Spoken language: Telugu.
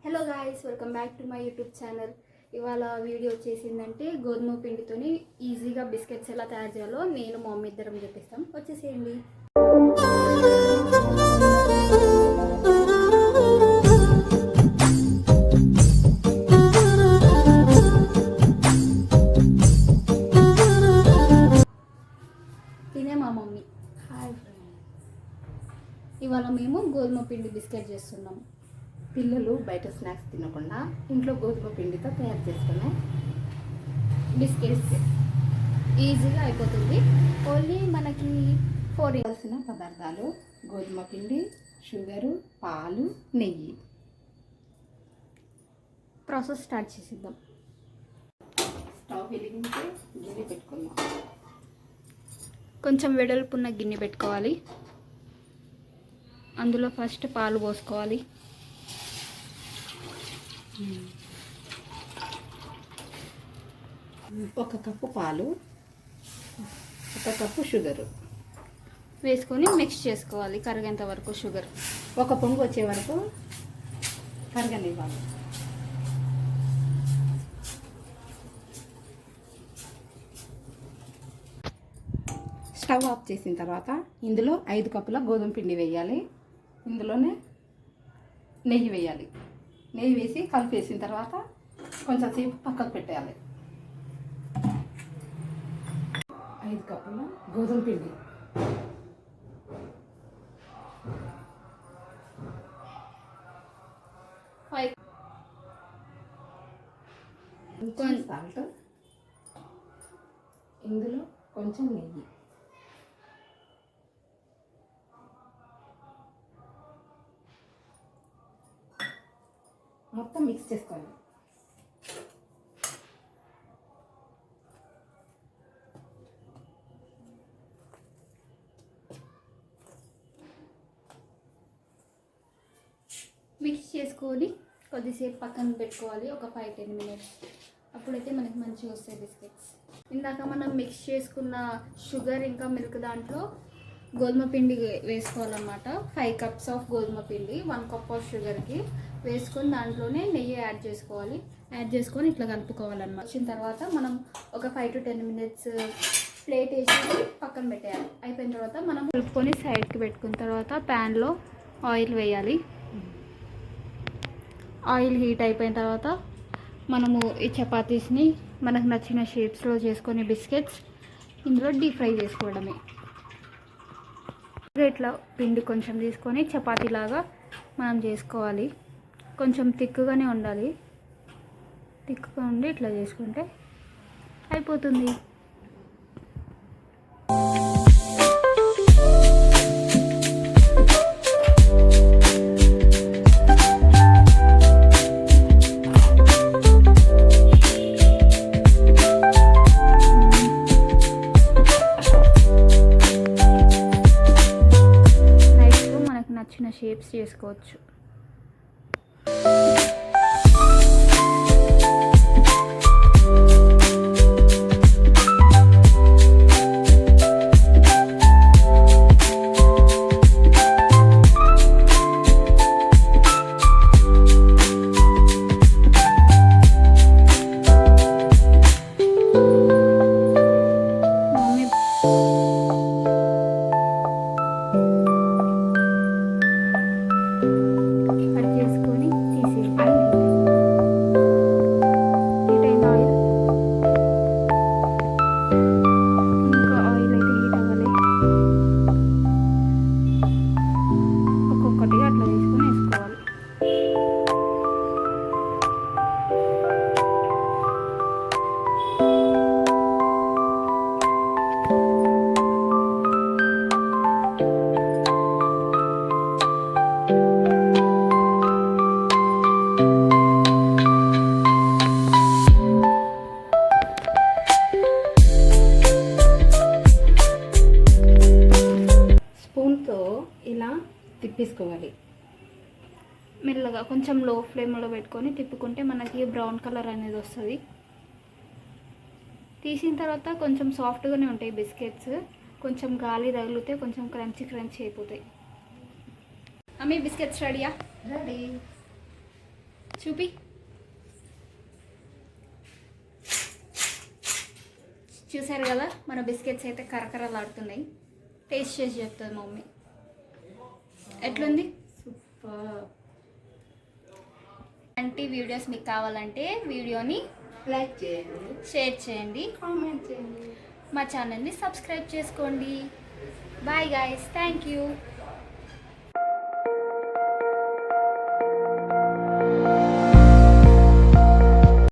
Hello guys, welcome back to my YouTube channel. ఇవాళ వీడియో వచ్చేసిందంటే గోధుమ పిండితోని ఈజీగా బిస్కెట్స్ ఎలా తయారు చేయాలో నేను మా మమ్మీ ఇద్దరం చెప్పిస్తాం. వచ్చేసేయండి. తినే మా మమ్మీ. Hi friends. ఇవాళ మేము గోధుమ పిండి బిస్కెట్ చేస్తున్నాము. పిల్లలు బయట స్నాక్స్ తినకుండా ఇంట్లో గోధుమ పిండితో తయారు చేసుకునే బిస్కెట్స్ ఈజీగా అయిపోతుంది. ఓన్లీ మనకి 4 కావాల్సిన పదార్థాలు: గోధుమ పిండి, షుగరు, పాలు, నెయ్యి. Process start చేసిద్దాం. స్టవ్ వెలిగించి గిన్నె పెట్టుకుందాం. కొంచెం వెడల్పున్న గిన్నె పెట్టుకోవాలి. అందులో ఫస్ట్ పాలు పోసుకోవాలి. ఒక కప్పు పాలు, ఒక కప్పు షుగరు వేసుకొని మిక్స్ చేసుకోవాలి కరిగేంత వరకు. షుగర్ ఒక పొంగు వచ్చే వరకు కరగనివ్వాలి. స్టవ్ ఆఫ్ చేసిన తర్వాత ఇందులో 5 కప్పుల గోధుమ పిండి వేయాలి. ఇందులోనే నెయ్యి వేయాలి. నెయ్యి వేసి కలిపేసిన తర్వాత కొంచెం సేపు పక్కకు పెట్టేయాలి. 5 కప్పుల గోధుమ పిండి, కొంచెం సాల్ట్, ఇందులో కొంచెం నెయ్యి, మొత్తం మిక్స్ చేసుకోవాలి. మిక్స్ చేసుకొని కొద్దిసేపు పక్కన పెట్టుకోవాలి. ఒక 5-10 మినిట్స్. అప్పుడైతే మనకి మంచిగా వస్తాయి బిస్కెట్స్. ఇందాక మనం మిక్స్ చేసుకున్న షుగర్ ఇంకా మిల్క్ దాంట్లో గోధుమ పిండి వేసుకోవాలన్నమాట. 5 కప్స్ ఆఫ్ గోధుమ పిండి, 1 కప్ ఆఫ్ షుగర్కి వేసుకొని దాంట్లోనే నెయ్యి యాడ్ చేసుకోవాలి. యాడ్ చేసుకొని ఇట్లా కలుపుకోవాలన్నమాట. వచ్చిన తర్వాత మనం ఒక 5 to 10 మినిట్స్ ప్లేట్ వేసి పక్కన పెట్టేయాలి. అయిపోయిన తర్వాత మనం కలుపుకొని సైడ్కి పెట్టుకున్న తర్వాత ప్యాన్లో ఆయిల్ వేయాలి. ఆయిల్ హీట్ అయిపోయిన తర్వాత మనము ఈ చపాతీస్ని మనకు నచ్చిన షేప్స్లో చేసుకొని బిస్కెట్స్ ఇందులో డీప్ ఫ్రై చేసుకోవడమే. ఇట్లా పిండి కొంచెం తీసుకొని చపాతీలాగా మనం చేసుకోవాలి. కొంచెం థిక్గానే ఉండాలి. థిక్గా ఉండి ఇట్లా చేసుకుంటే అయిపోతుంది. నచ్చిన షేప్స్ చేసుకోవచ్చు. ఇలా తిప్పేసుకోవాలి. మెల్లగా కొంచెం లో ఫ్లేమ్లో పెట్టుకొని తిప్పుకుంటే మనకి బ్రౌన్ కలర్ అనేది వస్తుంది. తీసిన తర్వాత కొంచెం సాఫ్ట్గానే ఉంటాయి బిస్కెట్స్. కొంచెం గాలి తగిలితే కొంచెం క్రంచీ అయిపోతాయి. అమ్మి బిస్కెట్స్ రెడీయా? రెడీ. చూపి. చూసారు కదా మన బిస్కెట్స్ అయితే కరకరలాడుతున్నాయి. టేస్ట్ చేసి చెప్తుంది మమ్మీ ఎట్లుంది. సూపర్. అంటే వీడియోస్ మీకు కావాలంటే వీడియోని లైక్ చేయండి, షేర్ చేయండి, కామెంట్ చేయండి, మా ఛానల్ని సబ్స్క్రైబ్ చేసుకోండి. Bye guys, thank you.